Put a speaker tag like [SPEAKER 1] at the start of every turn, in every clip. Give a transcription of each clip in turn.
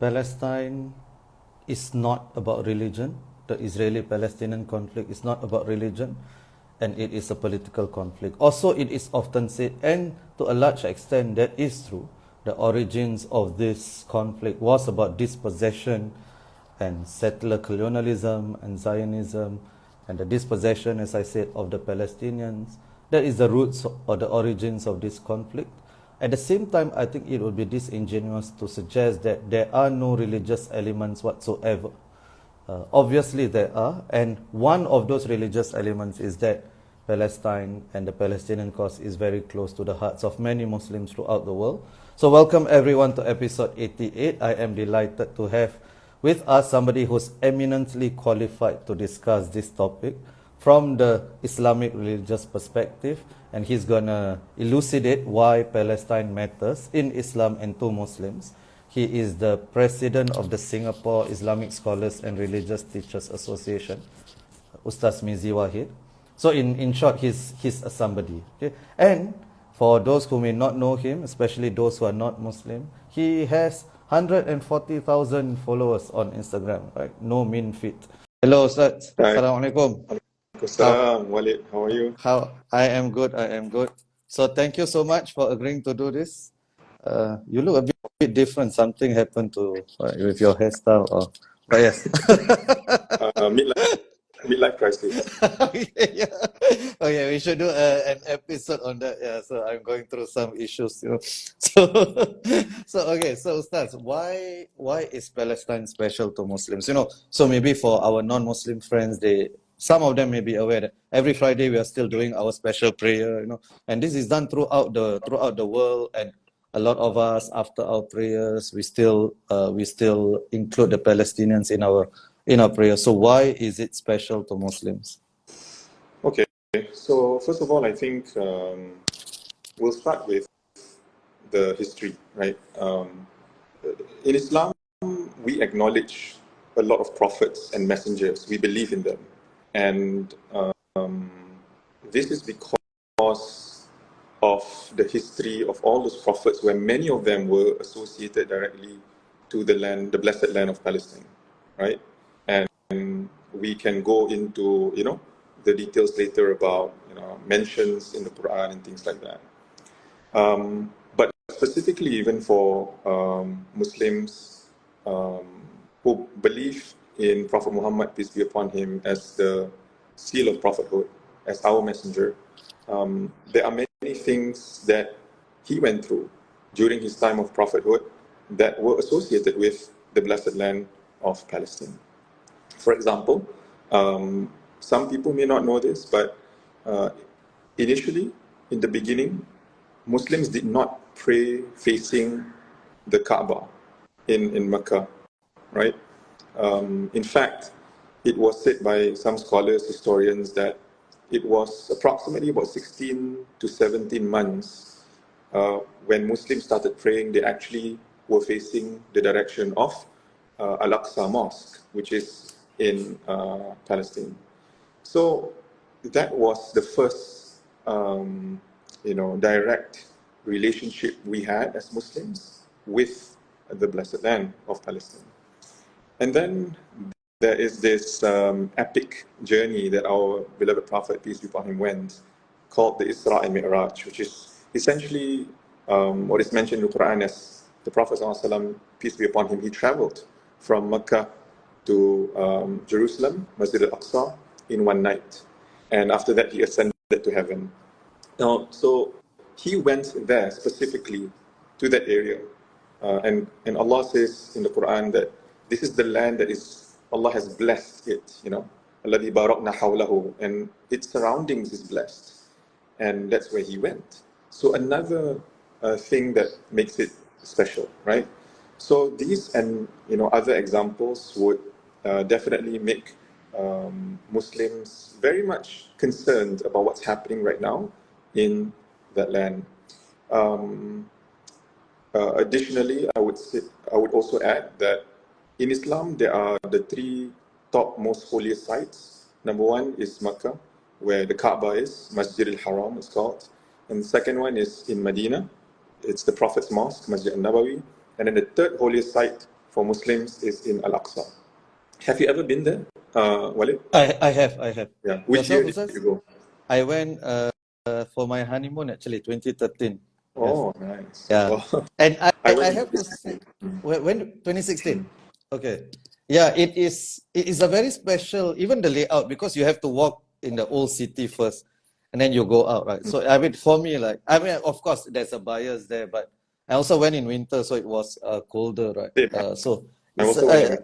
[SPEAKER 1] Palestine is not about religion. The Israeli-Palestinian conflict is not about religion, and it is a political conflict. Also, it is often said, and to a large extent that is true, the origins of this conflict was about dispossession and settler colonialism and Zionism, and the dispossession, as I said, of the Palestinians. That is the roots or the origins of this conflict. At the same time, I think it would be disingenuous to suggest that there are no religious elements whatsoever. Obviously there are, and one of those religious elements is that Palestine and the Palestinian cause is very close to the hearts of many Muslims throughout the world. So welcome everyone to episode 88. I am delighted to have with us somebody who's eminently qualified to discuss this topic from the Islamic religious perspective, and he's gonna elucidate why Palestine matters in Islam and to Muslims. He is the president of the Singapore Islamic Scholars and Religious Teachers Association, Ustaz Mizi Wahid. So in short, he's a somebody. Okay? And for those who may not know him, especially those who are not Muslim, he has 140,000 followers on Instagram, right? No mean feat. Hello, Ustaz.
[SPEAKER 2] Hi.
[SPEAKER 1] Assalamualaikum.
[SPEAKER 2] Assalam, Walid. How are you?
[SPEAKER 1] I am good. So thank you so much for agreeing to do this. You look a bit different. Something happened to with your hairstyle, but yes.
[SPEAKER 2] Midlife crisis.
[SPEAKER 1] Yeah. Okay, we should do an episode on that. Yeah, so I'm going through some issues, you know. So Ustaz, why is Palestine special to Muslims? You know, so maybe for our non-Muslim friends, some of them may be aware that every Friday we are still doing our special prayer, you know, and this is done throughout the world, and a lot of us, after our prayers, we still include the Palestinians in our prayer. So why is it special to Muslims?
[SPEAKER 2] Okay, so first of all, I think we'll start with the history, right? In Islam, we acknowledge a lot of prophets and messengers. We believe in them. And this is because of the history of all those prophets, where many of them were associated directly to the blessed land of Palestine, right? And we can go into, the details later about, mentions in the Quran and things like that. But specifically, even for Muslims who believe in Prophet Muhammad, peace be upon him, as the seal of prophethood, as our messenger, there are many things that he went through during his time of prophethood that were associated with the blessed land of Palestine. For example, some people may not know this, but initially, in the beginning, Muslims did not pray facing the Kaaba in Mecca, right? In fact, it was said by some scholars, historians, that it was approximately about 16 to 17 months when Muslims started praying. They actually were facing the direction of Al-Aqsa Mosque, which is in Palestine. So that was the first, direct relationship we had as Muslims with the blessed land of Palestine. And then there is this epic journey that our beloved Prophet, peace be upon him, went, called the Isra and Mi'raj, which is essentially what is mentioned in the Quran as the Prophet ﷺ, peace be upon him, he traveled from Mecca to Jerusalem, Masjid al-Aqsa, in one night. And after that, he ascended to heaven. Now, so he went there specifically to that area. And Allah says in the Quran that this is the land that Allah has blessed it, الَّذِي بَارَقْنَا حَوْلَهُ, and its surroundings is blessed. And that's where he went. So another thing that makes it special, right? So these and other examples would definitely make Muslims very much concerned about what's happening right now in that land. Additionally, I would also add that in Islam, there are the three top most holiest sites. Number one is Mecca, where the Kaaba is, Masjid al-Haram is called. And the second one is in Medina. It's the Prophet's Mosque, Masjid al-Nabawi. And then the third holiest site for Muslims is in Al-Aqsa. Have you ever been there, Walid?
[SPEAKER 1] I have.
[SPEAKER 2] Yeah. Which
[SPEAKER 1] Yourself,
[SPEAKER 2] year did
[SPEAKER 1] Ustaz?
[SPEAKER 2] you go?
[SPEAKER 1] I went for my honeymoon actually, 2013. Yes.
[SPEAKER 2] Oh, nice.
[SPEAKER 1] Yeah.
[SPEAKER 2] Well,
[SPEAKER 1] And
[SPEAKER 2] I
[SPEAKER 1] I
[SPEAKER 2] went
[SPEAKER 1] have to
[SPEAKER 2] this
[SPEAKER 1] say,
[SPEAKER 2] time. Mm.
[SPEAKER 1] when 2016. Okay. Yeah, it is a very special, even the layout, because you have to walk in the old city first and then you go out, right? So I mean, for me, like, I mean, of course there's a bias there, but I also went in winter, so it was colder, right?
[SPEAKER 2] Same.
[SPEAKER 1] So
[SPEAKER 2] I
[SPEAKER 1] it's
[SPEAKER 2] also went in.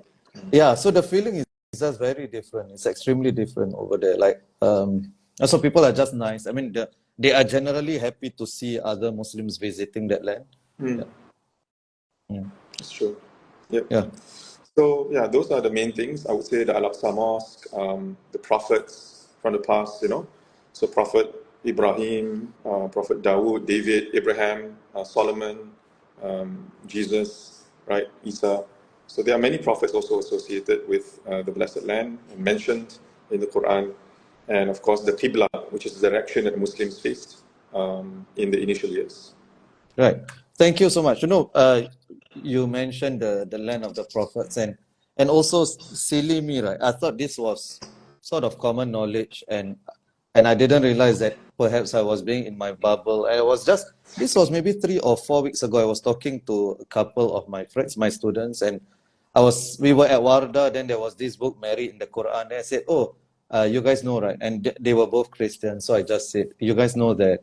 [SPEAKER 1] yeah, so the feeling is just very different. It's extremely different over there. Like also people are just nice. I mean, they are generally happy to see other Muslims visiting that land.
[SPEAKER 2] Mm.
[SPEAKER 1] Yeah. Mm.
[SPEAKER 2] It's true. Yep.
[SPEAKER 1] Yeah.
[SPEAKER 2] So yeah, those are the main things. I would say the Al-Aqsa Mosque, the prophets from the past, So Prophet Ibrahim, Prophet Dawood, David, Abraham, Solomon, Jesus, right, Isa. So there are many prophets also associated with the Blessed Land and mentioned in the Quran. And of course the Qibla, which is the direction that Muslims faced in the initial years.
[SPEAKER 1] Right. Thank you so much. You mentioned the land of the prophets and also silly me, right? I thought this was sort of common knowledge and I didn't realize that perhaps I was being in my bubble. This was maybe 3 or 4 weeks ago. I was talking to a couple of my friends, my students, and we were at Warda, then there was this book, Mary in the Quran. Then I said, oh, you guys know, right? And they were both Christians. So I just said, you guys know that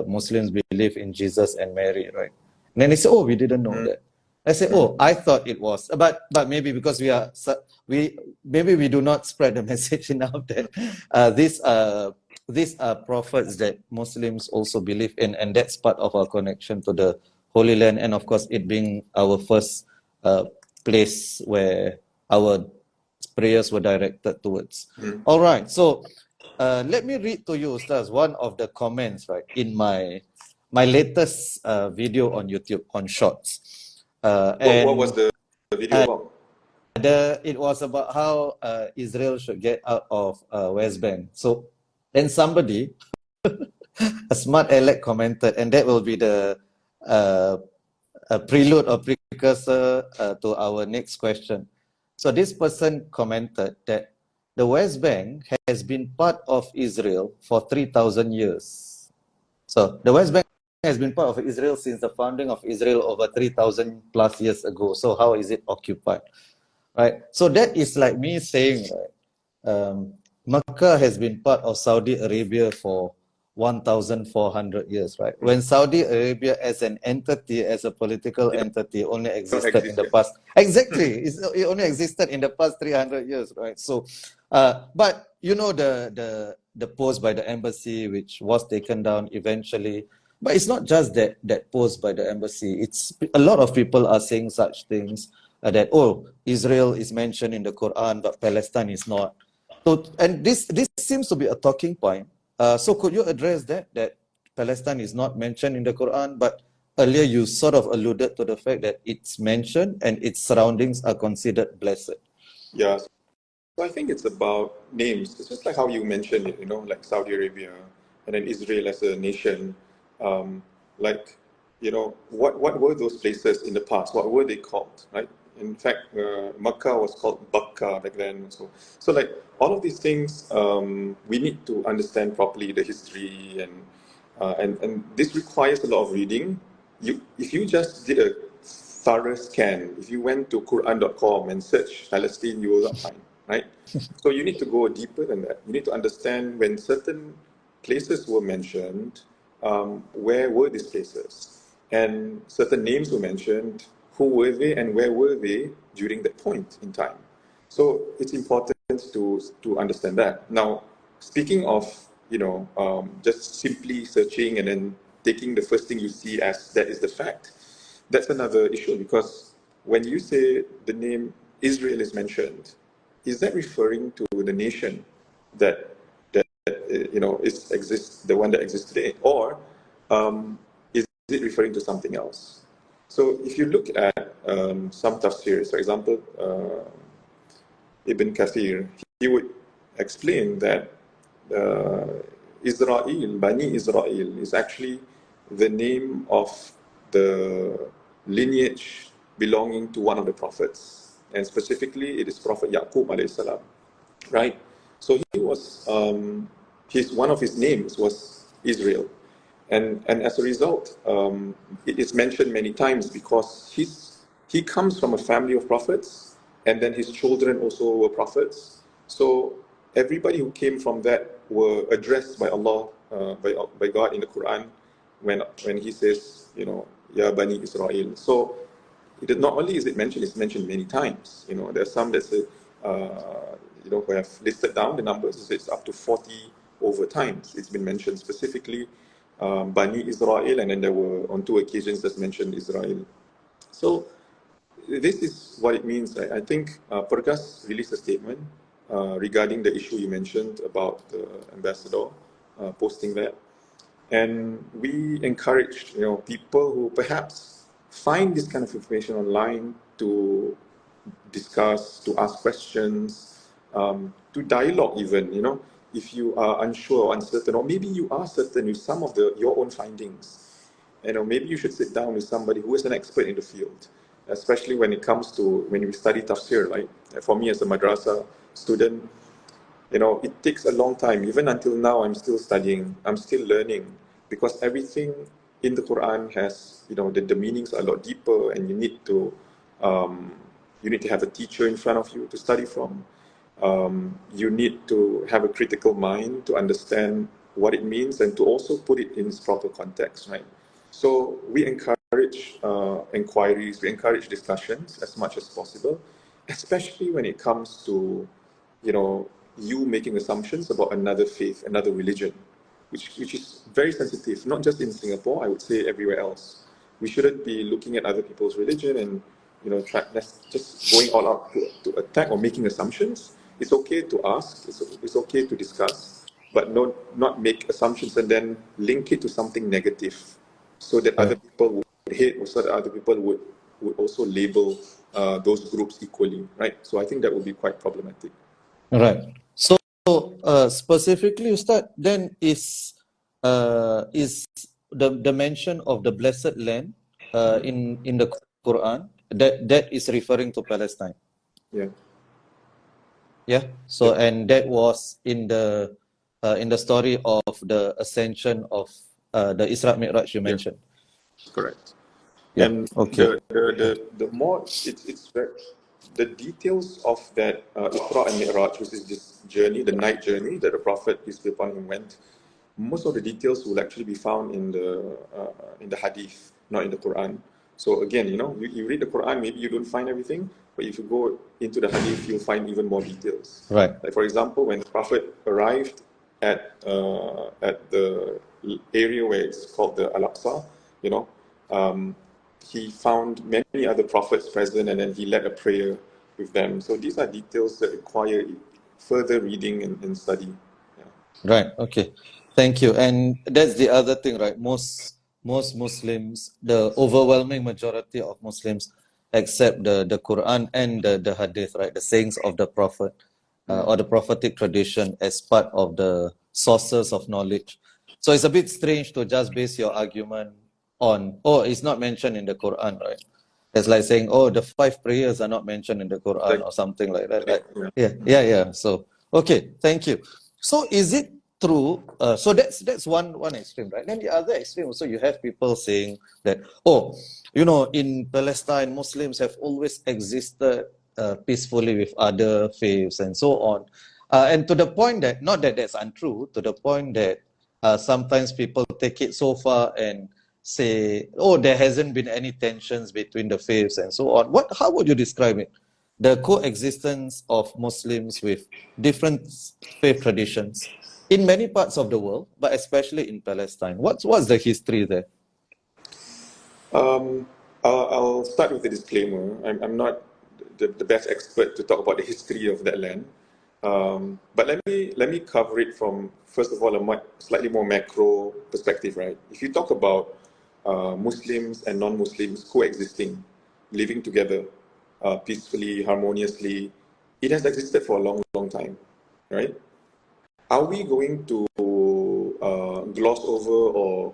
[SPEAKER 1] Muslims believe in Jesus and Mary, right? And then they said, oh, we didn't know that. I said, oh, I thought it was, but maybe because we do not spread the message enough that these are prophets that Muslims also believe in, and that's part of our connection to the Holy Land, and of course, it being our first place where our prayers were directed towards. All right, so let me read to you, Ustaz, one of the comments, right, in my latest video on YouTube on Shorts.
[SPEAKER 2] What was the video about?
[SPEAKER 1] It was about how Israel should get out of West Bank. So, and somebody, a smart aleck, commented, and that will be the a prelude or precursor to our next question. So this person commented that the West Bank has been part of Israel for 3,000 years. So the West Bank has been part of Israel since the founding of Israel over 3,000 plus years ago. So how is it occupied? Right. So that is like me saying, right, Mecca has been part of Saudi Arabia for 1,400 years, right? When Saudi Arabia as an entity, as a political entity, only existed in the past. Exactly. It only existed in the past 300 years, right? So, but you know the post by the embassy, which was taken down eventually. But it's not just that post by the embassy. It's a lot of people are saying such things that, oh, Israel is mentioned in the Quran, but Palestine is not. So, and this seems to be a talking point. So could you address that Palestine is not mentioned in the Quran, but earlier you sort of alluded to the fact that it's mentioned and its surroundings are considered blessed.
[SPEAKER 2] Yeah. So I think it's about names. It's just like how you mentioned it, like Saudi Arabia and then Israel as a nation. What were those places in the past? What were they called, right? In fact, Makkah was called Bakka back then. So like all of these things, we need to understand properly the history and this requires a lot of reading. If you just did a thorough scan, if you went to Quran.com and searched Palestine, you will not find, right? So you need to go deeper than that. You need to understand when certain places were mentioned, where were these places? And certain names were mentioned, who were they and where were they during that point in time? So it's important to understand that. Now, speaking of, just simply searching and then taking the first thing you see as that is the fact, that's another issue, because when you say the name Israel is mentioned, is that referring to the nation that exists, the one that exists today, or is it referring to something else? So if you look at some tafsirs, for example, Ibn Kathir, he would explain that Israel, Bani Israel, is actually the name of the lineage belonging to one of the prophets, and specifically it is Prophet Yaqub alayhi salam, right? So he was, one of his names was Israel, and as a result, it is mentioned many times because he comes from a family of prophets, and then his children also were prophets. So everybody who came from that were addressed by Allah, by God in the Quran, when He says, Ya Bani Israel. So not only is it mentioned, it's mentioned many times. There are some that say, who have listed down the numbers. It's up to 40 over times. It's been mentioned specifically Bani Israel, and then there were on 2 occasions that's mentioned Israel. So this is what it means. I think Pergas released a statement regarding the issue you mentioned about the ambassador posting that. And we encouraged people who perhaps find this kind of information online to discuss, to ask questions, to dialogue even, if you are unsure or uncertain, or maybe you are certain with some of your own findings. Maybe you should sit down with somebody who is an expert in the field, especially when it comes to when we study tafsir. Like for me as a madrasa student, it takes a long time. Even until now, I'm still studying, I'm still learning, because everything in the Quran has, the meanings are a lot deeper, and you need to have a teacher in front of you to study from. You need to have a critical mind to understand what it means and to also put it in its proper context, right? So we encourage inquiries, we encourage discussions as much as possible, especially when it comes to, you making assumptions about another faith, another religion, which is very sensitive, not just in Singapore, I would say everywhere else. We shouldn't be looking at other people's religion and, just going all out to attack or making assumptions. It's okay to ask, it's okay to discuss, but not make assumptions and then link it to something negative, so that other people would hate, or so that other people would also label those groups equally, right? So I think that would be quite problematic.
[SPEAKER 1] Right. So specifically, Ustaz, then is the mention of the blessed land in the Quran that is referring to Palestine?
[SPEAKER 2] Yeah.
[SPEAKER 1] Yeah. So and that was in the story of the ascension of the Isra Mi'raj you mentioned.
[SPEAKER 2] Correct.
[SPEAKER 1] Yeah.
[SPEAKER 2] And
[SPEAKER 1] Okay.
[SPEAKER 2] the more it's the details of that Isra and Mi'raj, which is this journey, the night journey that the Prophet, peace be upon him, went. Most of the details will actually be found in the Hadith, not in the Quran. So again, you read the Quran, maybe you don't find everything, but if you go into the Hadith, you'll find even more details.
[SPEAKER 1] Right.
[SPEAKER 2] Like for example, when the Prophet arrived at the area where it's called the Al-Aqsa, he found many other prophets present, and then he led a prayer with them. So these are details that require further reading and study.
[SPEAKER 1] Right. Okay. Thank you. And that's the other thing, right? Most Muslims, the overwhelming majority of Muslims, accept the Quran and the Hadith, right? The sayings of the Prophet or the prophetic tradition as part of the sources of knowledge. So it's a bit strange to just base your argument on, it's not mentioned in the Quran, right? It's like saying, the 5 prayers are not mentioned in the Quran or something like that, right? Yeah. So, okay, thank you. So is it true? So that's one extreme, right? Then the other extreme also, you have people saying that, in Palestine, Muslims have always existed peacefully with other faiths and so on. And to the point that, not that that's untrue, to the point that sometimes people take it so far and say, there hasn't been any tensions between the faiths and so on. How would you describe it? The coexistence of Muslims with different faith traditions in many parts of the world, but especially in Palestine. What's the history there?
[SPEAKER 2] I'll start with the disclaimer. I'm not the best expert to talk about the history of that land, but let me cover it from, first of all, a slightly more macro perspective, right? If you talk about Muslims and non-Muslims coexisting, living together peacefully, harmoniously, it has existed for a long, long time, right? Are we going to gloss over or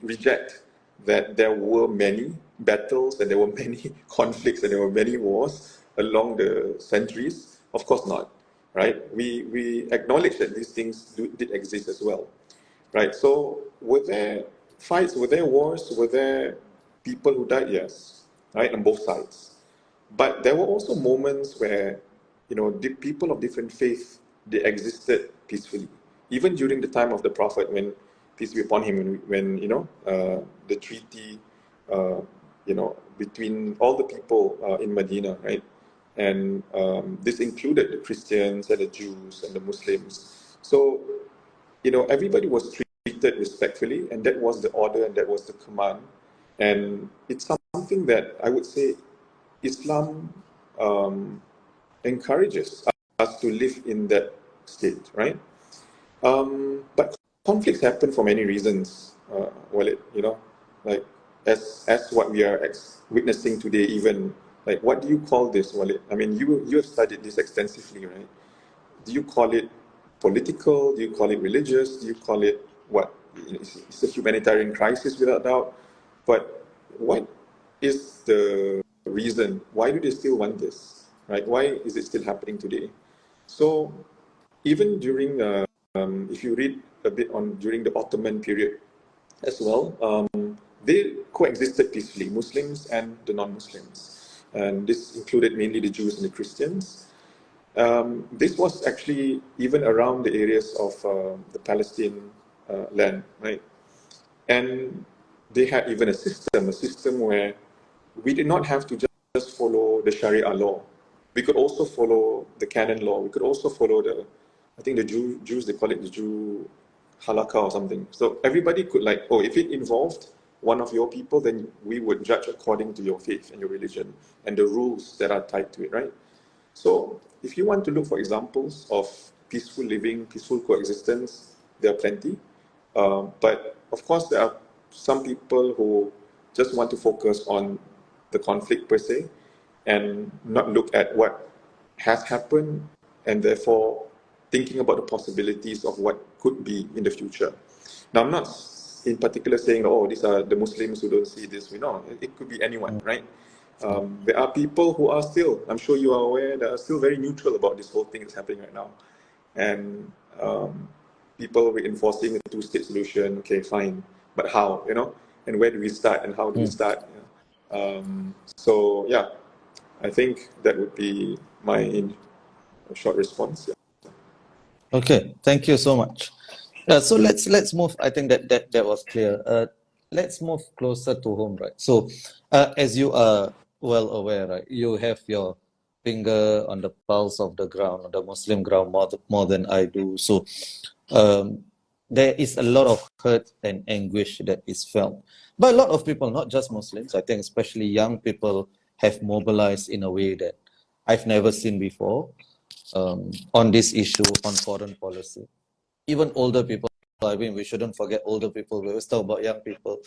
[SPEAKER 2] reject that there were many battles and there were many conflicts and there were many wars along the centuries? Of course not, right? We acknowledge that these things did exist as well, right? So were there fights, were there wars, were there people who died? Yes, right, on both sides. But there were also moments where, the people of different faiths, they existed peacefully. Even during the time of the Prophet, when, peace be upon him, when the treaty, between all the people in Medina, right? And this included the Christians and the Jews and the Muslims. So, everybody was treated respectfully, and that was the order and that was the command. And it's something that I would say Islam encourages us to live in that state, right? But conflicts happen for many reasons, Walid, like as what we are witnessing today, even like, what do you call this, Walid? I mean, you have studied this extensively, right? Do you call it political? Do you call it religious? Do you call it what? It's a humanitarian crisis without doubt. But what is the reason? Why do they still want this, right? Why is it still happening today? So even during, if you read a bit on during the Ottoman period as well, they coexisted peacefully, Muslims and the non-Muslims. And this included mainly the Jews and the Christians. This was actually even around the areas of the Palestine land, right? And they had even a system where we did not have to just follow the Sharia law. We could also follow the canon law. We could also follow I think the Jews, they call it the Jew halakha or something. So everybody could if it involved one of your people, then we would judge according to your faith and your religion and the rules that are tied to it, right? So if you want to look for examples of peaceful living, peaceful coexistence, there are plenty. But of course, there are some people who just want to focus on the conflict per se and not look at what has happened, and therefore thinking about the possibilities of what could be in the future. Now, I'm not in particular saying, these are the Muslims who don't see this. We know it could be anyone, right? There are people who are still, I'm sure you are aware, that are still very neutral about this whole thing that's happening right now. And people reinforcing a two-state solution, okay, fine, but how, and where do we start and how do we start? So, yeah, I think that would be my short response. Yeah.
[SPEAKER 1] Okay, thank you so much. So let's move. I think that was clear. Let's move closer to home, right? So, as you are well aware, right, you have your finger on the pulse of the ground, on the Muslim ground, more than I do. So, there is a lot of hurt and anguish that is felt by a lot of people, not just Muslims. I think especially young people have mobilized in a way that I've never seen before on this issue on foreign policy. Even older people, I mean, we shouldn't forget older people. We always talk about young people.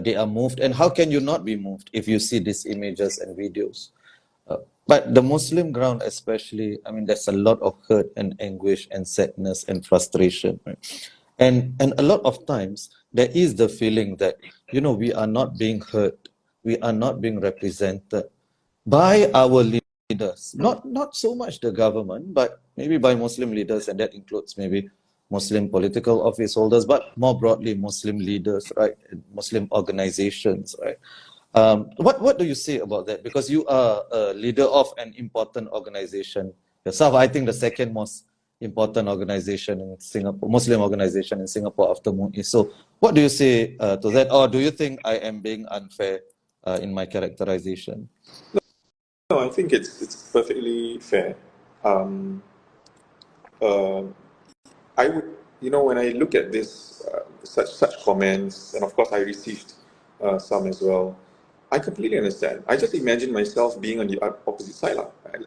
[SPEAKER 1] They are moved. And how can you not be moved if you see these images and videos? But the Muslim ground especially, I mean, there's a lot of hurt and anguish and sadness and frustration. Right? And a lot of times, there is the feeling that, we are not being heard. We are not being represented by our leaders. Not so much the government, but maybe by Muslim leaders, and that includes maybe Muslim political office holders, but more broadly Muslim leaders, right? Muslim organizations, right? What do you say about that? Because you are a leader of an important organization yourself. I think the second most important organization in Singapore, Muslim organization in Singapore after MUI. So what do you say to that? Or do you think I am being unfair in my characterization?
[SPEAKER 2] No, I think it's perfectly fair. I would, when I look at this, such comments, and of course I received some as well, I completely understand. I just imagine myself being on the opposite side.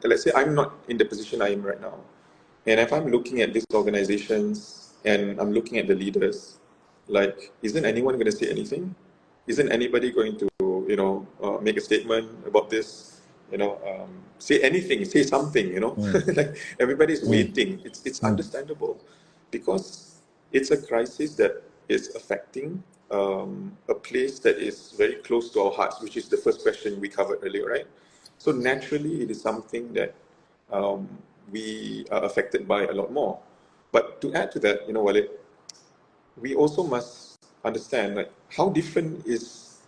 [SPEAKER 2] Let's say I'm not in the position I am right now. And if I'm looking at these organizations and I'm looking at the leaders, isn't anyone going to say anything? Isn't anybody going to, make a statement about this? Say anything, say something, like everybody's waiting. It's understandable because it's a crisis that is affecting a place that is very close to our hearts, which is the first question we covered earlier, right? So naturally, it is something that we are affected by a lot more. But to add to that, Walid, we also must understand like how different is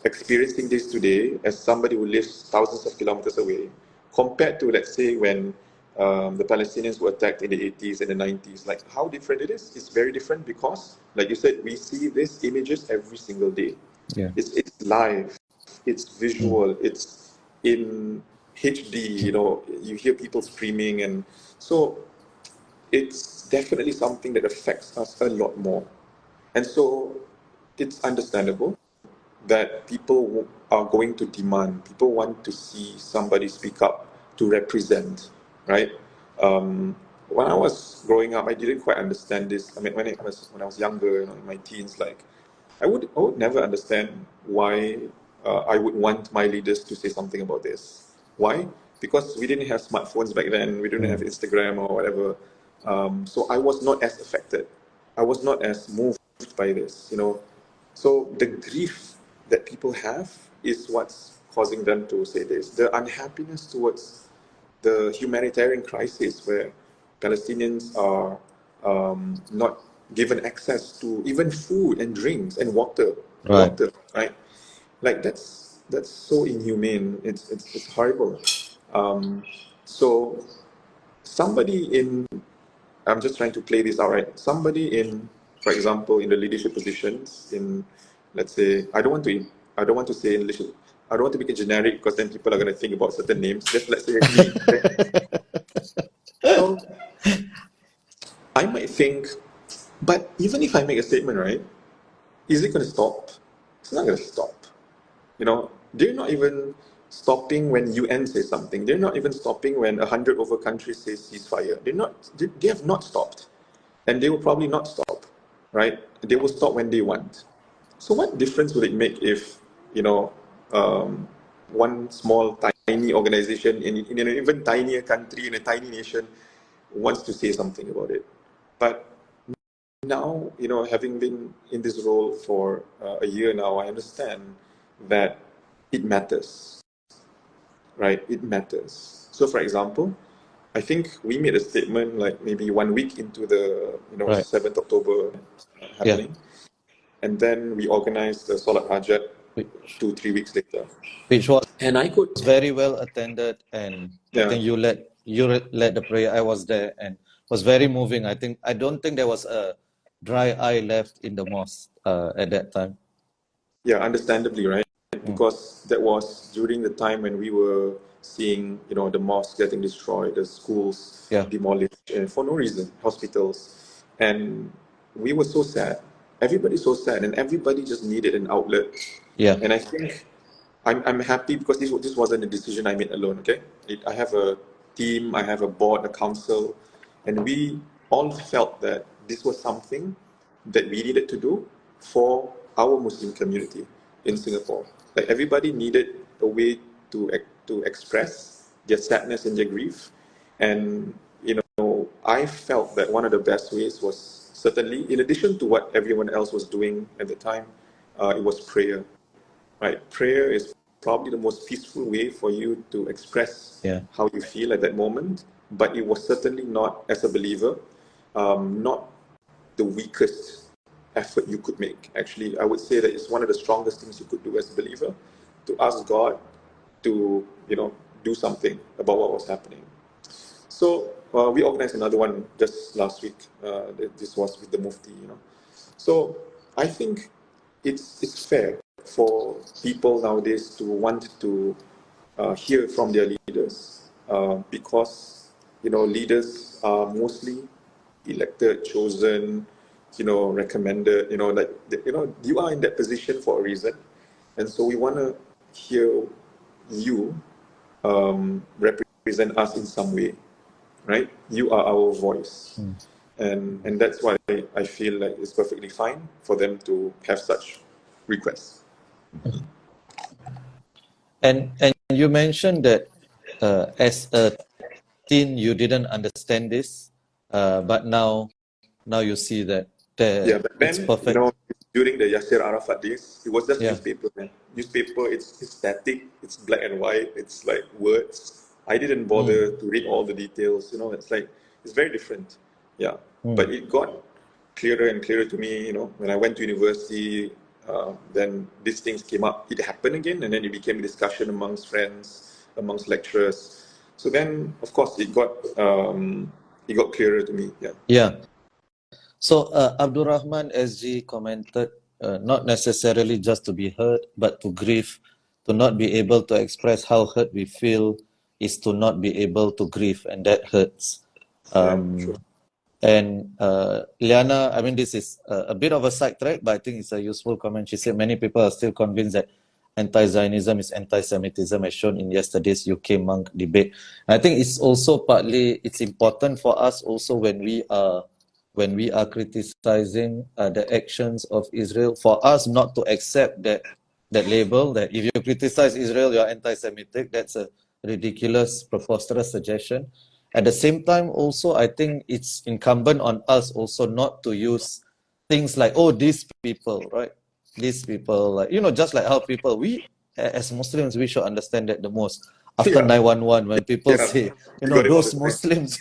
[SPEAKER 2] experiencing this today as somebody who lives thousands of kilometers away compared to, let's say, when the Palestinians were attacked in the 80s and the 90s. Like how different it is. It's very different because, like you said, we see these images every single day.
[SPEAKER 1] Yeah.
[SPEAKER 2] It's live, it's visual, it's in HD, you hear people screaming. And so it's definitely something that affects us a lot more. And so it's understandable that people are going to demand, people want to see somebody speak up to represent, right? When I was growing up, I didn't quite understand this. I mean, when I was younger, in my teens, like I would never understand why I would want my leaders to say something about this. Why? Because we didn't have smartphones back then. We didn't have Instagram or whatever. So I was not as affected. I was not as moved by this. So the grief that people have is what's causing them to say this. The unhappiness towards the humanitarian crisis where Palestinians are not given access to even food and drinks and water,
[SPEAKER 1] Right.
[SPEAKER 2] right? Like that's so inhumane. It's horrible. So somebody in, I'm just trying to play this out, right? Somebody in, for example, in the leadership positions in, let's say, I don't want to say in leadership. I don't want to make it generic because then people are going to think about certain names. Just let's say me. Okay? So I might think, but even if I make a statement, right, is it going to stop? It's not going to stop. They're not even stopping when UN says something. They're not even stopping when 100 over countries say ceasefire. They have not stopped. And they will probably not stop, right? They will stop when they want. So what difference would it make if, one small, tiny organization in an even tinier country, in a tiny nation, wants to say something about it? But now, having been in this role for a year now, I understand that it matters, right? It matters. So, for example, I think we made a statement like maybe 1 week into the
[SPEAKER 1] Right.
[SPEAKER 2] 7th October happening, and then we organized the Salat Hajat 2-3 weeks later.
[SPEAKER 1] Which was
[SPEAKER 2] And I could,
[SPEAKER 1] very well attended, and I think you led the prayer. I was there and was very moving. I don't think there was a dry eye left in the mosque at that time.
[SPEAKER 2] Yeah, understandably, right? Because that was during the time when we were seeing, the mosques getting destroyed, the schools demolished, and for no reason, hospitals. And we were so sad. Everybody's so sad, and everybody just needed an outlet.
[SPEAKER 1] Yeah.
[SPEAKER 2] And I think I'm happy because this wasn't a decision I made alone, okay? I have a team, I have a board, a council, and we all felt that this was something that we needed to do for our Muslim community in Singapore. Like everybody needed a way to express their sadness and their grief. And, I felt that one of the best ways was certainly, in addition to what everyone else was doing at the time, it was prayer. Right, prayer is probably the most peaceful way for you to express how you feel at that moment. But it was certainly not, as a believer, not the weakest effort you could make. Actually, I would say that it's one of the strongest things you could do as a believer, to ask God to, do something about what was happening. So we organized another one just last week. This was with the Mufti, So I think it's fair for people nowadays to want to hear from their leaders because leaders are mostly elected, chosen, recommended. You are in that position for a reason, and so we want to hear you represent us in some way, right? You are our voice. And that's why I feel like it's perfectly fine for them to have such requests.
[SPEAKER 1] And you mentioned that as a teen you didn't understand this, but now you see that
[SPEAKER 2] Yeah, but
[SPEAKER 1] It's
[SPEAKER 2] then,
[SPEAKER 1] perfect.
[SPEAKER 2] during the Yasser Arafat days, it was just
[SPEAKER 1] Yeah.
[SPEAKER 2] newspaper, man. Newspaper, it's static, it's black and white, it's like words. I didn't bother to read all the details, it's like, it's very different. Yeah. But it got clearer and clearer to me, when I went to university, then these things came up. It happened again, and then it became a discussion amongst friends, amongst lecturers. So then, of course, it got clearer to me. Yeah.
[SPEAKER 1] Yeah. So Abdul Rahman SG commented, not necessarily just to be hurt, but to grieve, to not be able to express how hurt we feel is to not be able to grieve, and that hurts.
[SPEAKER 2] Yeah, sure.
[SPEAKER 1] And Liana, I mean, this is a bit of a sidetrack, but I think it's a useful comment. She said many people are still convinced that anti-Zionism is anti-Semitism, as shown in yesterday's UK monk debate. And I think it's also partly, it's important for us also when we are criticizing the actions of Israel, for us not to accept that label, that if you criticize Israel, you're anti-Semitic. That's a ridiculous, preposterous suggestion. At the same time, also, I think it's incumbent on us also not to use things like, oh, these people, right? These people, like, just like how people, we as Muslims, we should understand that the most. After
[SPEAKER 2] Yeah.
[SPEAKER 1] 911, when people
[SPEAKER 2] Yeah.
[SPEAKER 1] say,
[SPEAKER 2] You got it all
[SPEAKER 1] those
[SPEAKER 2] the time.
[SPEAKER 1] Muslims,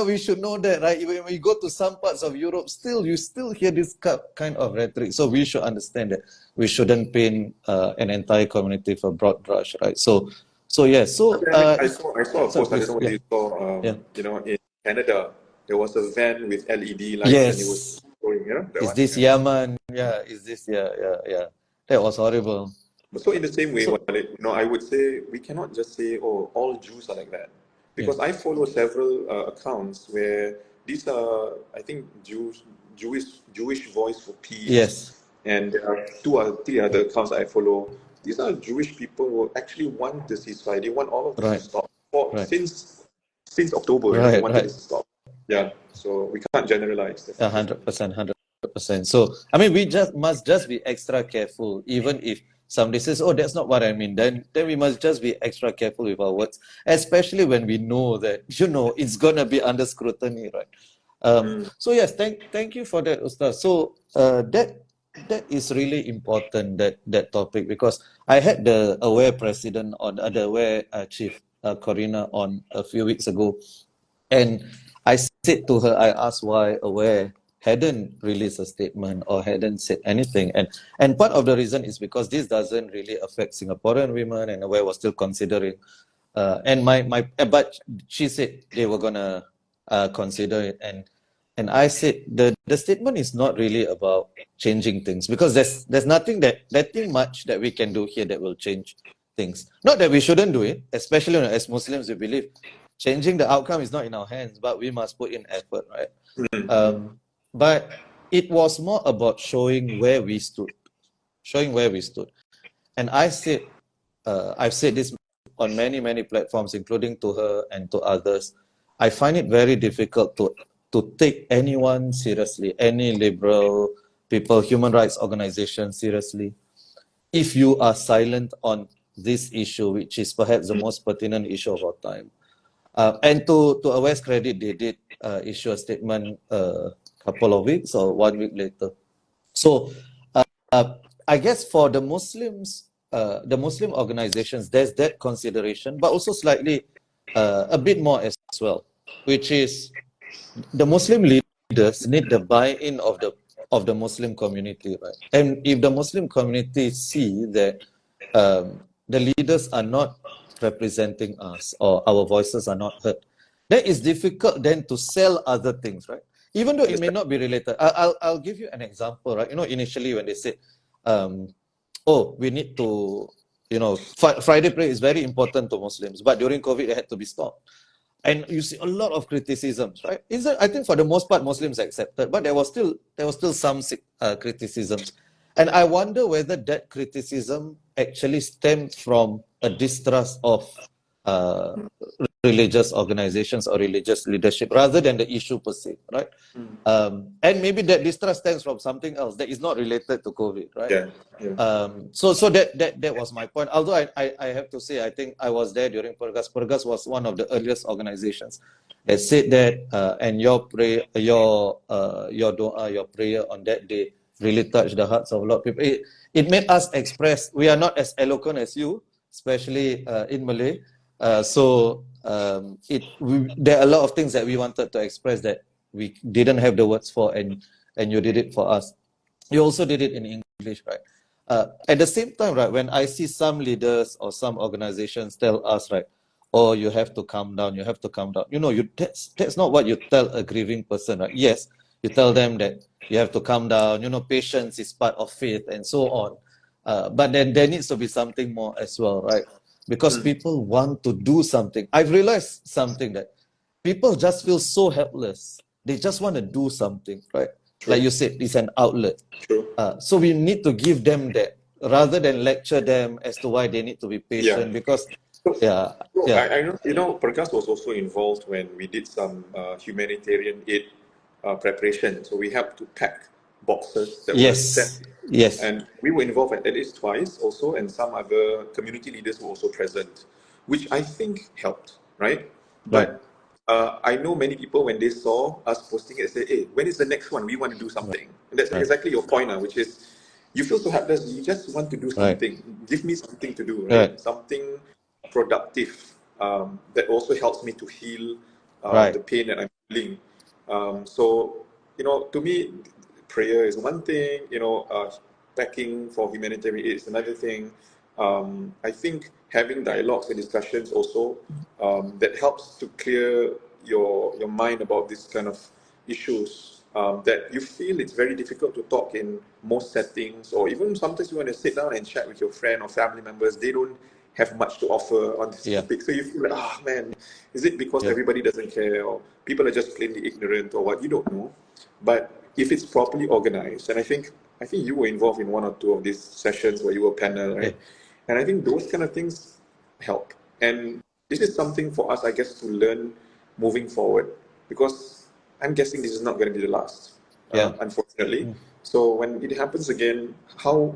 [SPEAKER 1] we should know that, right? When we go to some parts of Europe, you still hear this kind of rhetoric. So we should understand that we shouldn't paint an entire community with a broad brush, right? Yeah. So
[SPEAKER 2] I saw a post. I don't know whether
[SPEAKER 1] yeah.
[SPEAKER 2] you saw. In Canada, there was a van with LED lights, and it was
[SPEAKER 1] Yes.
[SPEAKER 2] going. That
[SPEAKER 1] Is
[SPEAKER 2] one.
[SPEAKER 1] this Yemen? Yeah. Is this? Yeah. That was horrible.
[SPEAKER 2] So in the same way,
[SPEAKER 1] So
[SPEAKER 2] Walid, I would say we cannot just say, oh, all Jews are like that,
[SPEAKER 1] yeah.
[SPEAKER 2] because I follow several accounts where these are, I think, Jewish Voice for Peace,
[SPEAKER 1] Yes.
[SPEAKER 2] and there are two or three other accounts I follow. These are Jewish people who actually want the ceasefire. They want all of this to
[SPEAKER 1] Right.
[SPEAKER 2] stop.
[SPEAKER 1] Right.
[SPEAKER 2] Since October, they
[SPEAKER 1] Right.
[SPEAKER 2] wanted
[SPEAKER 1] Right.
[SPEAKER 2] this to stop. Yeah, so we can't generalize. Definitely.
[SPEAKER 1] 100%. So I mean, we must be extra careful, even if somebody says, "Oh, that's not what I mean." Then we must just be extra careful with our words, especially when we know that it's gonna be under scrutiny, right? So yes, thank you for that, Ustaz. So that is really important, that topic, because I had the Aware president or the Aware chief, Corina, on a few weeks ago, and I said to her, I asked why Aware hadn't released a statement or hadn't said anything, and part of the reason is because this doesn't really affect Singaporean women, and Aware was still considering. But she said they were gonna consider it, and I said the statement is not really about changing things, because there's nothing much that we can do here that will change things. Not that we shouldn't do it, especially as Muslims, we believe changing the outcome is not in our hands, but we must put in effort, right? But it was more about showing where we stood. And I said, I've said this on many platforms, including to her and to others. I find it very difficult to take anyone seriously, any liberal people, human rights organization seriously, if you are silent on this issue, which is perhaps the most pertinent issue of our time. And to Aware's credit, they did issue a statement a couple of weeks or 1 week later. So I guess for the Muslims, the Muslim organizations, there's that consideration, but also slightly a bit more as well, which is the Muslim leaders need the buy-in of the Muslim community, right? And if the Muslim community see that the leaders are not representing us or our voices are not heard, then it's difficult then to sell other things, right? Even though it may not be related. I'll give you an example, right? Initially when they said, we need to, Friday prayer is very important to Muslims, but during COVID it had to be stopped. And you see a lot of criticisms, right? I think for the most part Muslims accepted, but there was still some criticisms. And I wonder whether that criticism actually stemmed from a distrust of uh, religious organizations or religious leadership rather than the issue per se, right? And maybe that distrust stems from something else that is not related to COVID, right?
[SPEAKER 2] Yeah, yeah.
[SPEAKER 1] So that was my point. Although I have to say, I think I was there during Pergas. Pergas was one of the earliest organizations that said that, and your prayer, your dua, your prayer on that day really touched the hearts of a lot of people. It made us express. We are not as eloquent as you, especially in Malay. There are a lot of things that we wanted to express that we didn't have the words for, and you did it for us. You also did it in English, right? At the same time, right, when I see some leaders or some organizations tell us, right, oh, you have to calm down, you have to calm down. That's not what you tell a grieving person, right? Yes, you tell them that you have to calm down, patience is part of faith and so on. But then there needs to be something more as well, right? Because people want to do something. I've realized something, that people just feel so helpless. They just want to do something, right?
[SPEAKER 2] True.
[SPEAKER 1] Like you said, it's an outlet.
[SPEAKER 2] True.
[SPEAKER 1] So we need to give them that rather than lecture them as to why they need to be patient.
[SPEAKER 2] Yeah.
[SPEAKER 1] Because,
[SPEAKER 2] I know Pergas was also involved when we did some humanitarian aid preparation. So we helped to pack boxes that were sent.
[SPEAKER 1] Yes.
[SPEAKER 2] And we were involved at least twice also, and some other community leaders were also present, which I think helped, right? But I know many people, when they saw us posting it, say, hey, when is the next one? We want to do something. And that's exactly your point now, which is you feel so helpless, you just want to do something. Give me something to do, right? Something productive that also helps me to heal the pain that I'm feeling. So, to me, prayer is one thing, packing for humanitarian aid is another thing. I think having dialogues and discussions also that helps to clear your mind about this kind of issues that you feel it's very difficult to talk in most settings, or even sometimes you want to sit down and chat with your friend or family members, they don't have much to offer on this topic. So you feel like, man, is it because everybody doesn't care, or people are just plainly ignorant, or what? You don't know. But if it's properly organized, and I think you were involved in one or two of these sessions where you were panel, right? And I think those kind of things help. And this is something for us, I guess, to learn moving forward, because I'm guessing this is not going to be the last, unfortunately. So when it happens again, how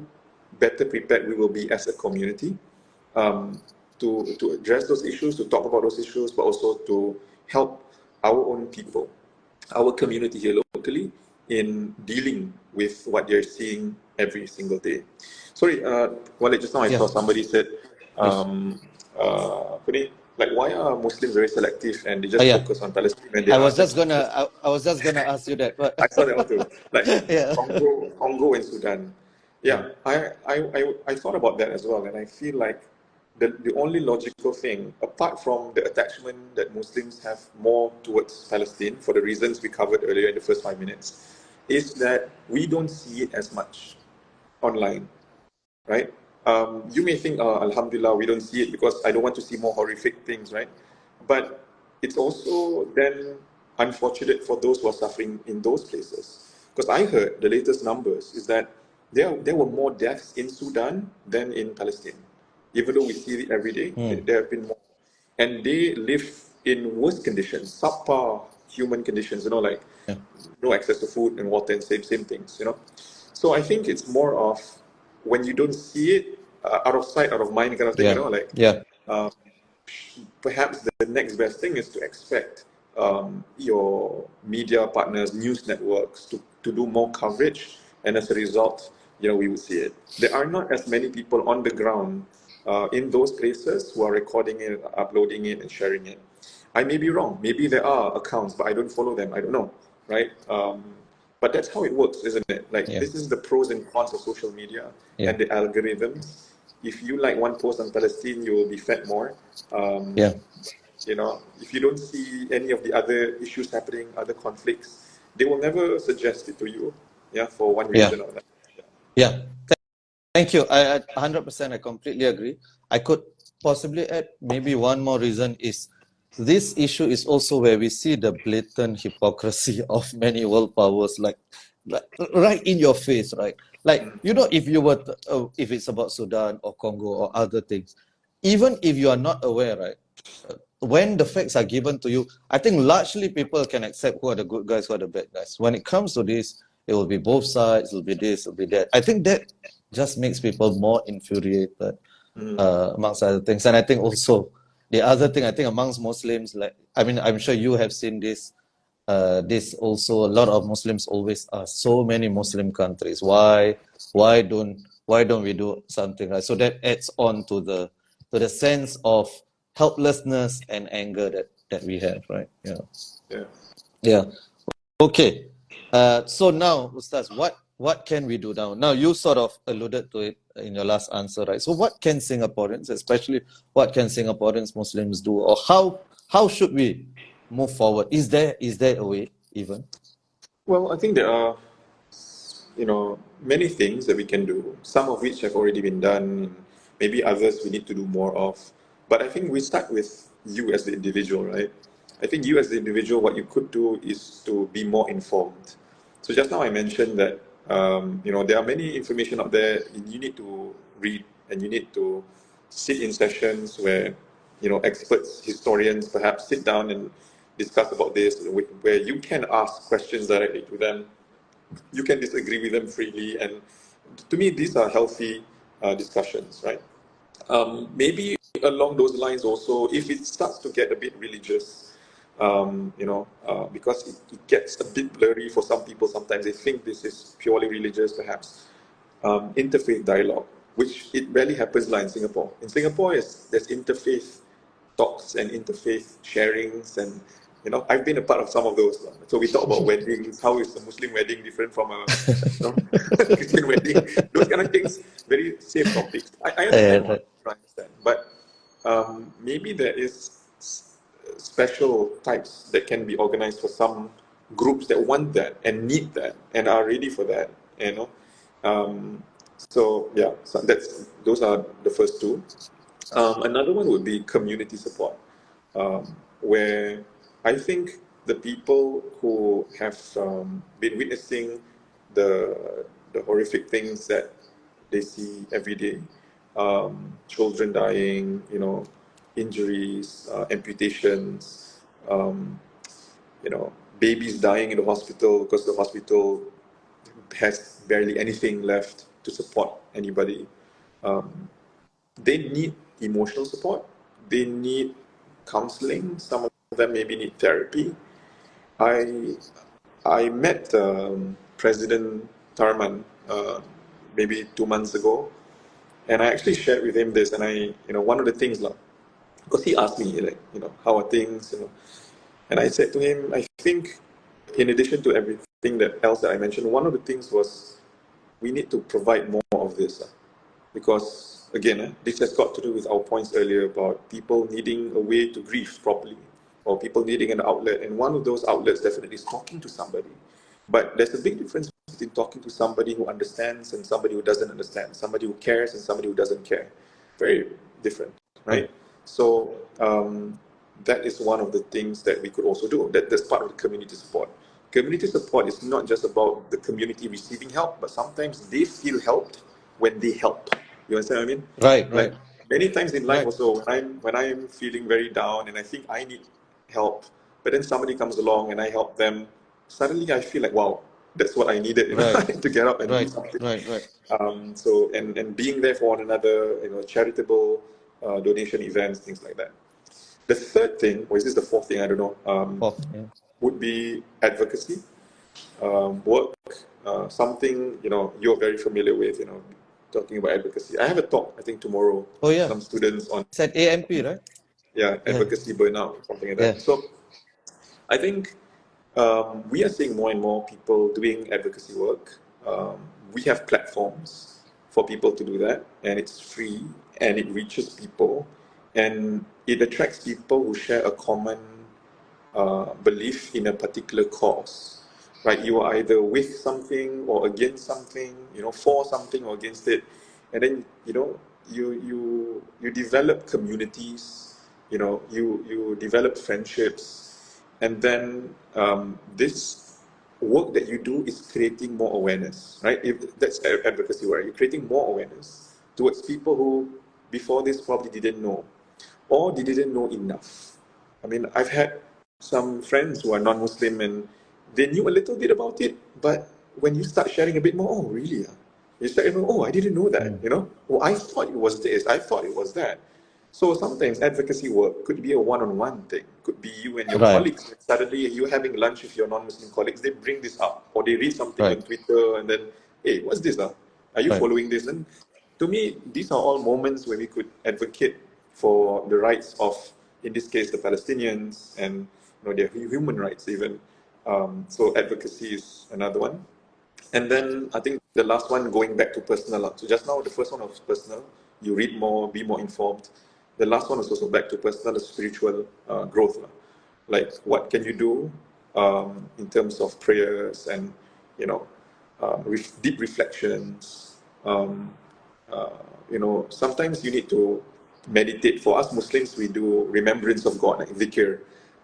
[SPEAKER 2] better prepared we will be as a community to address those issues, to talk about those issues, but also to help our own people, our community here locally, in dealing with what they're seeing every single day. Sorry, Walid, just now I saw somebody said, why are Muslims very selective and they just focus on Palestine when they
[SPEAKER 1] I was just gonna ask you that. But
[SPEAKER 2] I saw that one too. Like Congo and Sudan. I thought about that as well, and I feel like the only logical thing, apart from the attachment that Muslims have more towards Palestine for the reasons we covered earlier in the first 5 minutes, is that we don't see it as much online, right? You may think, Alhamdulillah, we don't see it because I don't want to see more horrific things, right? But it's also then unfortunate for those who are suffering in those places. Because I heard the latest numbers is that there were more deaths in Sudan than in Palestine. Even though we see it every day, there have been more. And they live in worse conditions, subpar human conditions, like no access to food and water and same things, So I think it's more of when you don't see it, out of sight, out of mind kind of thing, perhaps the next best thing is to expect your media partners, news networks to do more coverage, and as a result, we would see it. There are not as many people on the ground in those places who are recording it, uploading it, and sharing it. I may be wrong. Maybe there are accounts, but I don't follow them. I don't know, right? But that's how it works, isn't it? This is the pros and cons of social media and the algorithms. If you like one post on Palestine, you will be fed more. If you don't see any of the other issues happening, other conflicts, they will never suggest it to you, for one reason or another.
[SPEAKER 1] Thank you. I 100%, I completely agree. I could possibly add maybe one more reason is this issue is also where we see the blatant hypocrisy of many world powers, like right in your face, right? If you were, if it's about Sudan or Congo or other things, even if you are not aware, right? when the facts are given to you, I think largely people can accept who are the good guys, who are the bad guys. When it comes to this, it will be both sides, it will be this, it will be that. I think that just makes people more infuriated, amongst other things. And I think also the other thing, I think amongst Muslims, like, I mean, I'm sure you have seen this. This also, a lot of Muslims always ask, so many Muslim countries, why don't we do something like so that adds on to the sense of helplessness and anger that we have, right? Yeah.
[SPEAKER 2] Yeah.
[SPEAKER 1] Yeah. Okay. So now, Ustaz, what can we do now? Now you sort of alluded to it in your last answer, right? So what can Singaporeans, especially what can Singaporeans Muslims do, or how should we move forward? Is there a way even?
[SPEAKER 2] Well, I think there are, many things that we can do, some of which have already been done, and maybe others we need to do more of. But I think we start with you as the individual, right? I think you as the individual, what you could do is to be more informed. So just now I mentioned that, there are many information out there you need to read, and you need to sit in sessions where, experts, historians perhaps sit down and discuss about this, where you can ask questions directly to them. You can disagree with them freely, and to me, these are healthy discussions, right? Maybe along those lines also, if it starts to get a bit religious, because it gets a bit blurry for some people. Sometimes they think this is purely religious, perhaps. Interfaith dialogue, which it rarely happens like in Singapore. In Singapore, there's interfaith talks and interfaith sharings, and I've been a part of some of those. So we talk about weddings. How is a Muslim wedding different from a Christian wedding? Those kind of things, very safe topics. I understand what I understand, but maybe there is special types that can be organized for some groups that want that and need that and are ready for that. So yeah, so those are the first two. Another one would be community support, where I think the people who have been witnessing the horrific things that they see every day, children dying, injuries, amputations, babies dying in the hospital because the hospital has barely anything left to support anybody. They need emotional support. They need counseling. Some of them maybe need therapy. I met President Tarman maybe 2 months ago, and I actually shared with him this. And one of the things, because he asked me, how are things, and I said to him, I think, in addition to everything else that I mentioned, one of the things was we need to provide more of this. Because, again, this has got to do with our points earlier about people needing a way to grieve properly, or people needing an outlet. And one of those outlets definitely is talking to somebody. But there's a big difference between talking to somebody who understands and somebody who doesn't understand, somebody who cares and somebody who doesn't care. Very different, right? So that is one of the things that we could also do. That's part of the community support. Community support is not just about the community receiving help, but sometimes they feel helped when they help. You understand what I mean?
[SPEAKER 1] Right.
[SPEAKER 2] Like many times in life
[SPEAKER 1] Right.
[SPEAKER 2] also, when I'm feeling very down and I think I need help, but then somebody comes along and I help them, suddenly I feel like, wow, that's what I needed,
[SPEAKER 1] Right.
[SPEAKER 2] to get up and do
[SPEAKER 1] Right.
[SPEAKER 2] something.
[SPEAKER 1] Right.
[SPEAKER 2] So and being there for one another, charitable donation events, things like that. The third thing, or is this the fourth thing? I don't know.
[SPEAKER 1] Yeah.
[SPEAKER 2] Would be advocacy work, something you're very familiar with. Talking about advocacy. I have a talk I think tomorrow.
[SPEAKER 1] Oh yeah.
[SPEAKER 2] Some students on
[SPEAKER 1] It's at AMP, right? Yeah.
[SPEAKER 2] advocacy burnout, something like
[SPEAKER 1] Yeah.
[SPEAKER 2] that. So I think we are seeing more and more people doing advocacy work. We have platforms for people to do that, and it's free and it reaches people, and it attracts people who share a common belief in a particular cause, right? You are either with something or against something, for something or against it, and then you develop communities, you develop friendships, and then this work that you do is creating more awareness, right? If that's advocacy work, you're creating more awareness towards people who before this probably didn't know. or they didn't know enough. I mean, I've had some friends who are non-Muslim and they knew a little bit about it, but when you start sharing a bit more, oh, really? You start, oh, I didn't know that, Oh, I thought it was this, I thought it was that. So sometimes advocacy work could be a one-on-one thing, could be you and your
[SPEAKER 1] Right.
[SPEAKER 2] colleagues. Suddenly you're having lunch with your non-Muslim colleagues, they bring this up, or they read something
[SPEAKER 1] Right.
[SPEAKER 2] on Twitter and then, hey, what's this? Are you
[SPEAKER 1] Right.
[SPEAKER 2] following this? And to me, these are all moments where we could advocate for the rights of, in this case, the Palestinians and their human rights even. So advocacy is another one. And then I think the last one, going back to personal. So just now, the first one was personal. You read more, be more informed. The last one is also back to personal, spiritual growth. Like, what can you do in terms of prayers and, deep reflections. Sometimes you need to meditate. For us Muslims, we do remembrance of God, like dhikr.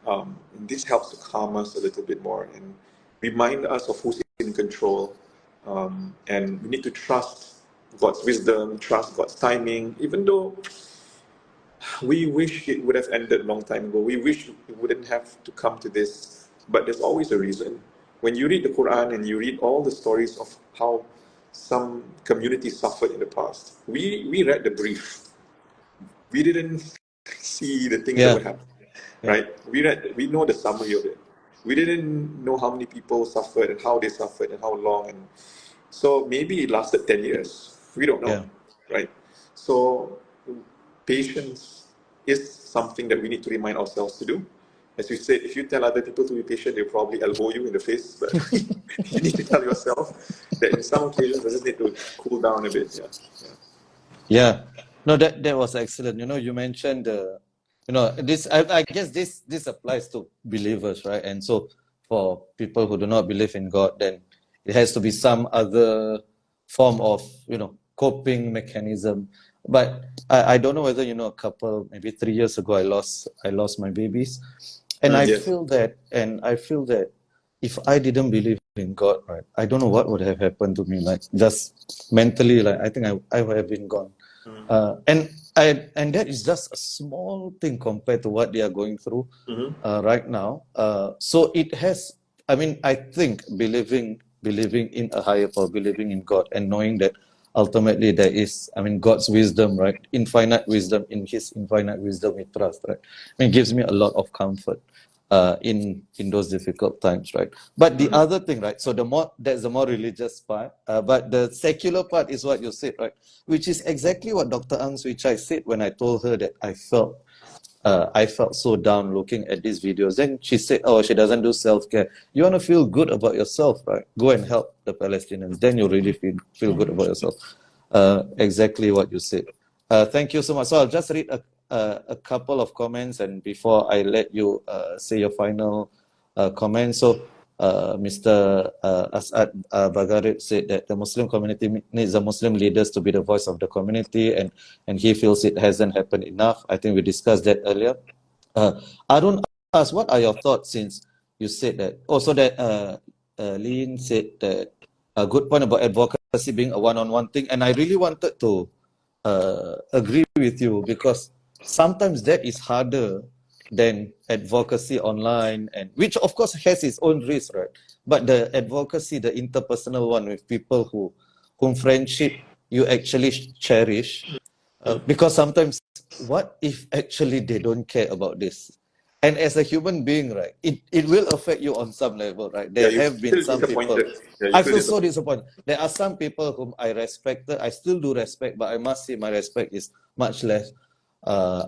[SPEAKER 2] And this helps to calm us a little bit more and remind us of who's in control. And we need to trust God's wisdom, trust God's timing, even though we wish it would have ended a long time ago. We wish we wouldn't have to come to this, but there's always a reason. When you read the Quran and you read all the stories of how some communities suffered in the past, we read the brief. We didn't see the things that would happen, right? We know the summary of it. We didn't know how many people suffered and how they suffered and how long. And so maybe it lasted 10 years. We don't know, right? So patience is something that we need to remind ourselves to do. As you said, if you tell other people to be patient, they'll probably elbow you in the face. But you need to tell yourself that in some occasions, I just need to cool down a bit.
[SPEAKER 1] Yeah. No, that was excellent. You mentioned this. I guess this applies to believers, right? And so for people who do not believe in God, then it has to be some other form of coping mechanism. But I don't know whether a couple, maybe 3 years ago, I lost my babies, and I
[SPEAKER 2] Yes.
[SPEAKER 1] feel that if I didn't believe in God, right, I don't know what would have happened to me. Like, just mentally, like, I think I would have been gone. And that is just a small thing compared to what they are going through right now. So it has. I mean, I think believing in a higher power, believing in God, and knowing that ultimately there is, God's wisdom, right? Infinite wisdom. In His infinite wisdom we trust, right? It gives me a lot of comfort in those difficult times, right? But the other thing, right? So that's the more religious part, but the secular part is what you said, right? Which is exactly what Dr. Ang Swee Chai said when I told her that I felt so down looking at these videos. Then she said, "Oh, she doesn't do self-care. You want to feel good about yourself, right? Go and help the Palestinians. Then you really feel good about yourself." Exactly what you said. Thank you so much. So I'll just read a couple of comments, and before I let you say your final comment. So Mr. Asad Bagarit said that the Muslim community needs the Muslim leaders to be the voice of the community, and he feels it hasn't happened enough. I think we discussed that earlier. Arun asked, what are your thoughts since you said that? Also, that Lin said that a good point about advocacy being a one-on-one thing, and I really wanted to agree with you, because sometimes that is harder than advocacy online, and which of course has its own risk, right? But the advocacy, the interpersonal one with people whom friendship you actually cherish, because sometimes what if actually they don't care about this? And as a human being, right, it will affect you on some level, right? There
[SPEAKER 2] You
[SPEAKER 1] have been
[SPEAKER 2] feel
[SPEAKER 1] some people,
[SPEAKER 2] disappointed. You
[SPEAKER 1] I
[SPEAKER 2] feel
[SPEAKER 1] feel so
[SPEAKER 2] disappointed.
[SPEAKER 1] disappointed. There are some people whom I respected, I still do respect, but I must say my respect is much less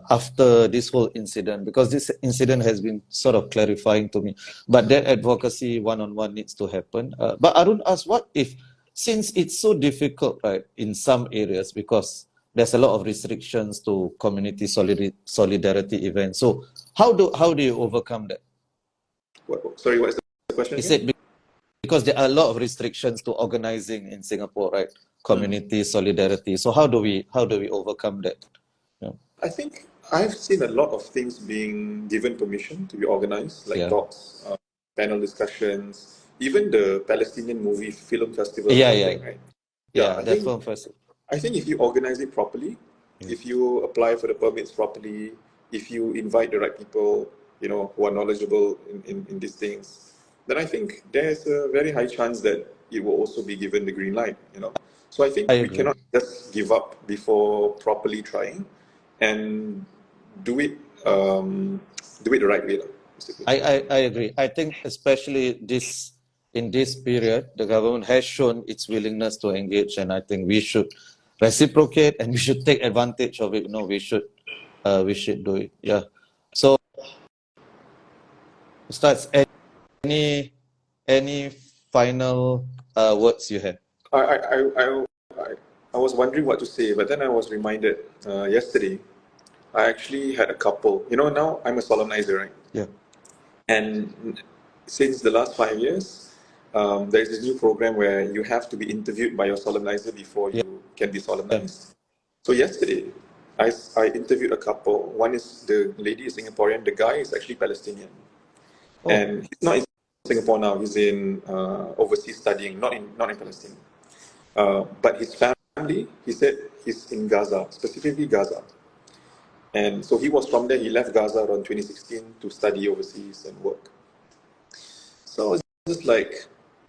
[SPEAKER 1] after this whole incident, because this incident has been sort of clarifying to me. But that advocacy one-on-one needs to happen. But Arun asked, what if, since it's so difficult, right, in some areas, because there's a lot of restrictions to community solidarity events. So how do you overcome that?
[SPEAKER 2] Sorry, what is the question
[SPEAKER 1] He
[SPEAKER 2] again?
[SPEAKER 1] said because there are a lot of restrictions to organizing in Singapore, right? Community solidarity. So how do we overcome that? Yeah.
[SPEAKER 2] I think I've seen a lot of things being given permission to be organized, like talks, panel discussions, even the Palestinian movie film festival or something, right? Yeah,
[SPEAKER 1] The film festival.
[SPEAKER 2] I think if you organize it properly, if you apply for the permits properly, if you invite the right people, who are knowledgeable in these things, then I think there's a very high chance that it will also be given the green light. So I think
[SPEAKER 1] I
[SPEAKER 2] we
[SPEAKER 1] agree.
[SPEAKER 2] cannot just give up before properly trying, and do it the right way, basically.
[SPEAKER 1] I agree. I think especially in this period, the government has shown its willingness to engage, and I think we should reciprocate and we should take advantage of it. We should do it. Yeah. So, Ustaz, any final words you have?
[SPEAKER 2] I, I, I, I, I was wondering what to say, but then I was reminded yesterday, I actually had a couple. Now I'm a solemnizer, right?
[SPEAKER 1] Yeah.
[SPEAKER 2] And since the last 5 years, there's this new program where you have to be interviewed by your solemnizer before you can be solemnized. So yesterday, I interviewed a couple. One is, the lady is Singaporean, the guy is actually Palestinian.
[SPEAKER 1] Oh.
[SPEAKER 2] And he's not in Singapore now, he's in overseas studying, not in Palestine. But his family, he said, he's in Gaza, specifically Gaza. And so he was from there. He left Gaza around 2016 to study overseas and work. So I was just like,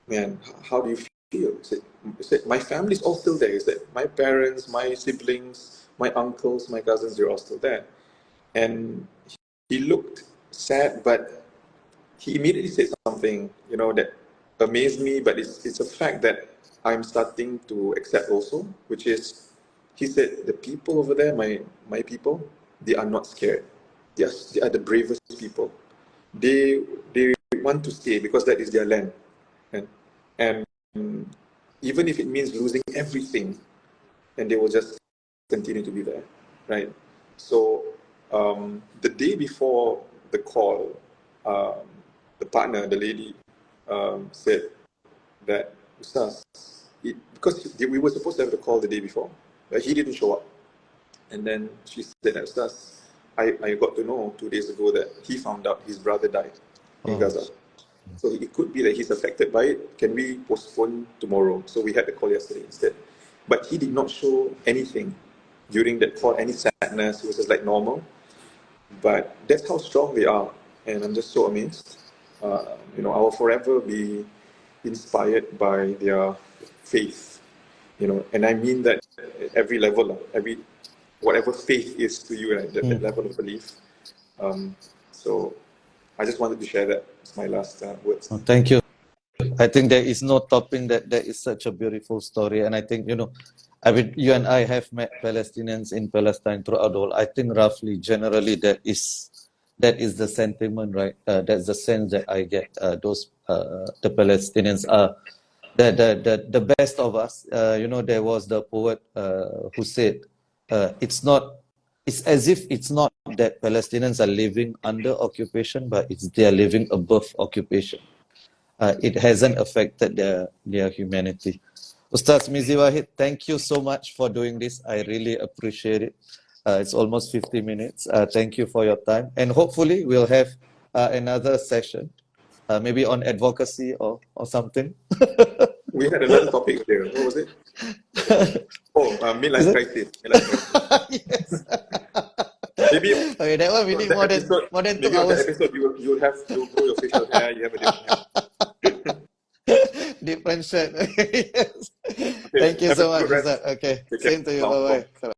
[SPEAKER 2] man, how do you feel? He said, my family's all still there. He said, my parents, my siblings, my uncles, my cousins, they're all still there. And he looked sad, but he immediately said something, that amazed me, but it's a fact that I'm starting to accept also, which is, he said, the people over there, my people, they are not scared. Yes, they are the bravest people. They want to stay because that is their land. And even if it means losing everything, and they will just continue to be there, right? So the day before the call, the partner, the lady, said that, Ustaz, because we were supposed to have the call the day before, but he didn't show up. And then she said, Ustaz, I got to know 2 days ago that he found out his brother died in Gaza. So it could be that he's affected by it. Can we postpone tomorrow? So we had the call yesterday instead. But he did not show anything during that call, any sadness. He was just like normal. But that's how strong they are. And I'm just so amazed. I will forever be inspired by their faith. And I mean that at every level, whatever faith is to you, right? That level of belief. So I just wanted to share that. It's my last words.
[SPEAKER 1] Oh, thank you. I think there is no topping that. That is such a beautiful story. And I think, you and I have met Palestinians in Palestine throughout the whole. I think roughly, generally, that is the sentiment, right? That's the sense that I get. The Palestinians are the best of us. There was the poet who said, it's as if it's not that Palestinians are living under occupation, but they are living above occupation. It hasn't affected their humanity. Ustaz Mizi Wahid, thank you so much for doing this. I really appreciate it. It's almost 50 minutes. Thank you for your time. And hopefully we'll have another session, maybe on advocacy or something.
[SPEAKER 2] We had another topic there. What was it? Midlife crisis.
[SPEAKER 1] Yes.
[SPEAKER 2] Maybe
[SPEAKER 1] okay, that one we need more than 2
[SPEAKER 2] maybe on
[SPEAKER 1] hours.
[SPEAKER 2] that episode you'll have to grow your facial hair. You have a different
[SPEAKER 1] different shirt. Yes.
[SPEAKER 2] Okay,
[SPEAKER 1] Thank you
[SPEAKER 2] have
[SPEAKER 1] so
[SPEAKER 2] a
[SPEAKER 1] much,
[SPEAKER 2] good rest.
[SPEAKER 1] Ustaz. Okay,
[SPEAKER 2] Take care.
[SPEAKER 1] same to you.
[SPEAKER 2] Assalamualaikum.
[SPEAKER 1] Bye-bye.